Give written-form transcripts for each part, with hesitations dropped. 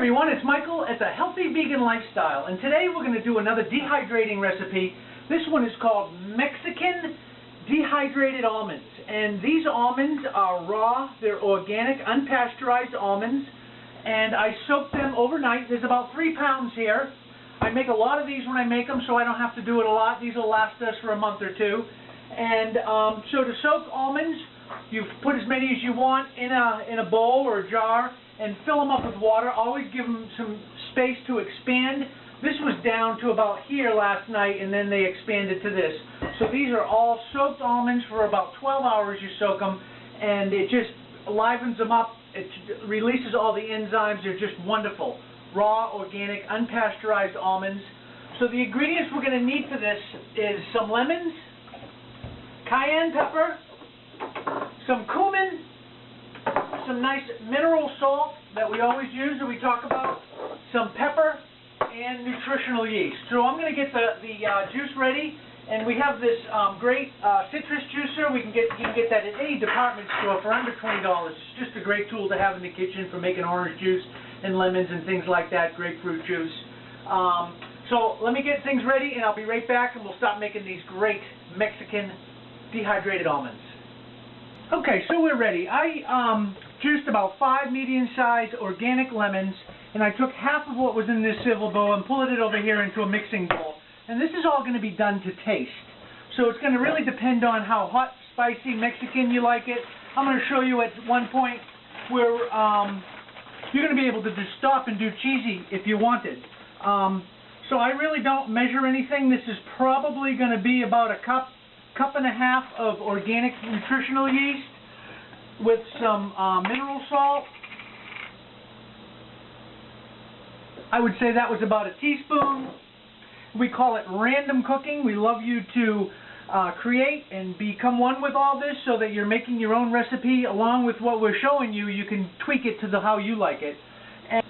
everyone, it's Michael at the Healthy Vegan Lifestyle, and today we're going to do another dehydrating recipe. This one is called Mexican dehydrated almonds, and these almonds are raw, they're organic, unpasteurized almonds, and I soaked them overnight. There's about 3 pounds here. I make a lot of these when I make them, so I don't have to do it a lot. These will last us for a month or two. And so to soak almonds, you put as many as you want in a bowl or a jar and fill them up with water. Always give them some space to expand. This was down to about here last night, and then they expanded to this. So these are all soaked almonds for about 12 hours. You soak them, and it just livens them up. It releases all the enzymes. They're just wonderful. Raw, organic, unpasteurized almonds. So the ingredients we're going to need for this is some lemons, cayenne pepper, some cumin, some nice mineral salt that we always use that we talk about, some pepper, and nutritional yeast. So I'm going to get the juice ready, and we have this great citrus juicer. You can get that at any department store for under $20. It's just a great tool to have in the kitchen for making orange juice and lemons and things like that, grapefruit juice. So let me get things ready, and I'll be right back, and we'll start making these great Mexican dehydrated almonds. Okay, so we're ready. I juiced about 5 medium-sized organic lemons, and I took half of what was in this silver bowl and pulled it over here into a mixing bowl. And this is all going to be done to taste. So it's going to really depend on how hot, spicy, Mexican you like it. I'm going to show you at one point where you're going to be able to just stop and do cheesy if you wanted. So I really don't measure anything. This is probably going to be about a cup and a half of organic nutritional yeast with some mineral salt. I would say that was about a teaspoon. We call it random cooking. We love you to create and become one with all this so that you're making your own recipe along with what we're showing you. You can tweak it to how you like it. And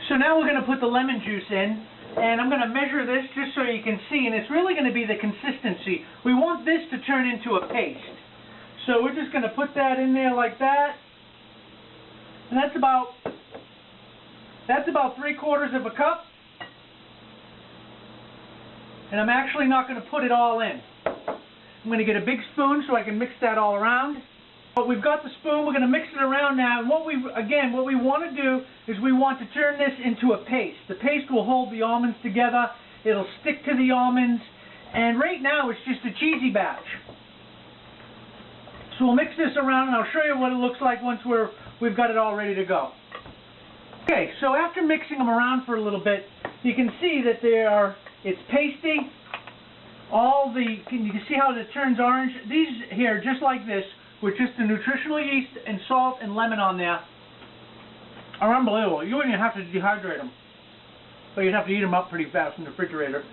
so now we're going to put the lemon juice in, and I'm going to measure this just so you can see, and it's really going to be the consistency. We want this to turn into a paste. So we're just going to put that in there like that, and that's about 3/4 of a cup. And I'm actually not going to put it all in. I'm going to get a big spoon so I can mix that all around. But we've got the spoon. We're going to mix it around now. And what we want to do is we want to turn this into a paste. The paste will hold the almonds together. It'll stick to the almonds. And right now it's just a cheesy batch. So we'll mix this around, and I'll show you what it looks like once we've got it all ready to go. Okay, so after mixing them around for a little bit, you can see that it's pasty. You can see how it turns orange. These here, just like this, with just the nutritional yeast and salt and lemon on there, are unbelievable. You wouldn't even have to dehydrate them, but you'd have to eat them up pretty fast in the refrigerator.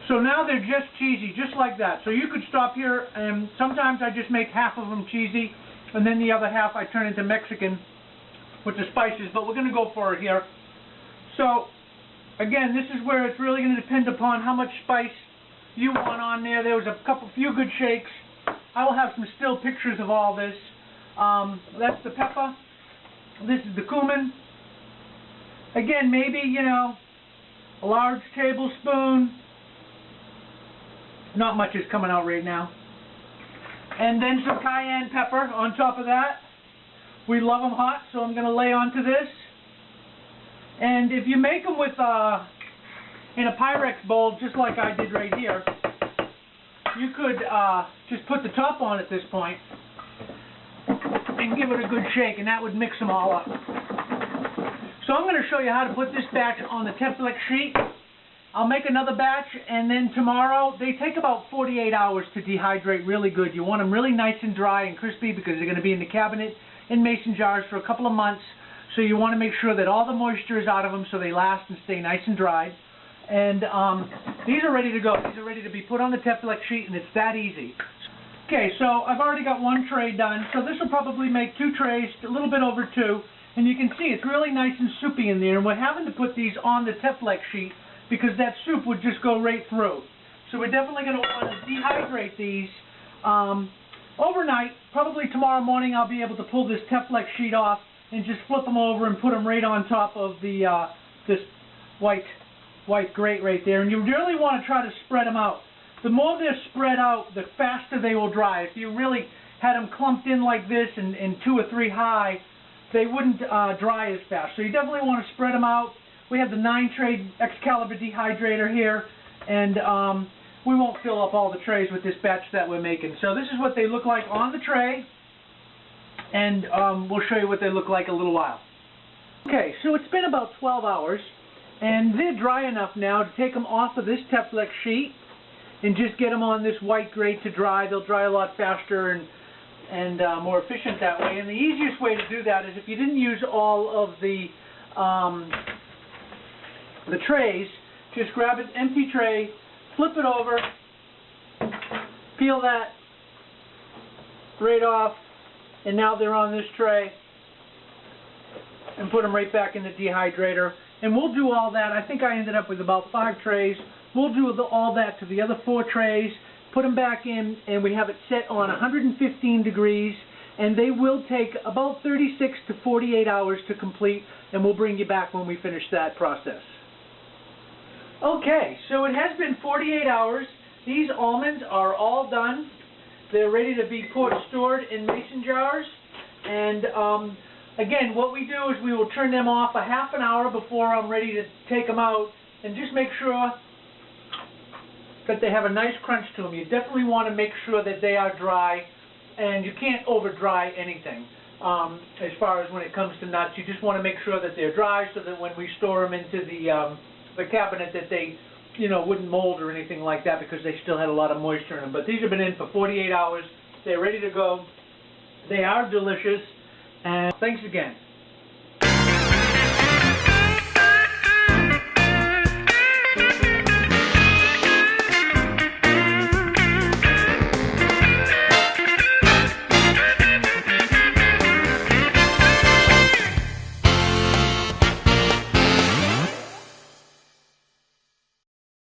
So now they're just cheesy, just like that. So you could stop here, and sometimes I just make half of them cheesy, and then the other half I turn into Mexican with the spices, but we're going to go for it here. So again, this is where it's really going to depend upon how much spice you want on there. There was a few good shakes. I will have some still pictures of all this. That's the pepper. This is the cumin. Again, maybe, a large tablespoon. Not much is coming out right now. And then some cayenne pepper on top of that. We love them hot, so I'm going to lay onto this. And if you make them with in a Pyrex bowl, just like I did right here, you could just put the top on at this point and give it a good shake, and that would mix them all up. So I'm going to show you how to put this batch on the Teflon sheet. I'll make another batch, and then tomorrow, they take about 48 hours to dehydrate really good. You want them really nice and dry and crispy because they're going to be in the cabinet in mason jars for a couple of months. So you want to make sure that all the moisture is out of them so they last and stay nice and dry. And these are ready to go. These are ready to be put on the Teflon sheet, and it's that easy. Okay, so I've already got 1 tray done. So this will probably make 2 trays, a little bit over 2. And you can see it's really nice and soupy in there. And we're having to put these on the Teflon sheet because that soup would just go right through. So we're definitely going to want to dehydrate these overnight. Probably tomorrow morning I'll be able to pull this Teflon sheet off and just flip them over and put them right on top of the this white grate right there. And you really want to try to spread them out. The more they're spread out, the faster they will dry. If you really had them clumped in like this and 2 or 3 high, they wouldn't dry as fast. So you definitely want to spread them out. We have the 9-tray Excalibur dehydrator here, and we won't fill up all the trays with this batch that we're making. So this is what they look like on the tray, and we'll show you what they look like in a little while. Okay, so it's been about 12 hours, and they're dry enough now to take them off of this Teflon sheet and just get them on this white grate to dry. They'll dry a lot faster and more efficient that way. And the easiest way to do that is if you didn't use all of the trays, just grab an empty tray, flip it over, peel that right off, and now they're on this tray, and put them right back in the dehydrator. And we'll do all that. I think I ended up with about 5 trays. We'll do all that to the other 4 trays, put them back in, and we have it set on 115 degrees, and they will take about 36 to 48 hours to complete, and we'll bring you back when we finish that process. Okay, so it has been 48 hours. These almonds are all done. They're ready to be stored in mason jars, and again, what we do is we will turn them off a half an hour before I'm ready to take them out, and just make sure that they have a nice crunch to them. You definitely want to make sure that they are dry, and you can't over dry anything. As far as when it comes to nuts, you just want to make sure that they're dry so that when we store them into the cabinet that they, wouldn't mold or anything like that, because they still had a lot of moisture in them. But these have been in for 48 hours. They're ready to go. They are delicious, and thanks again.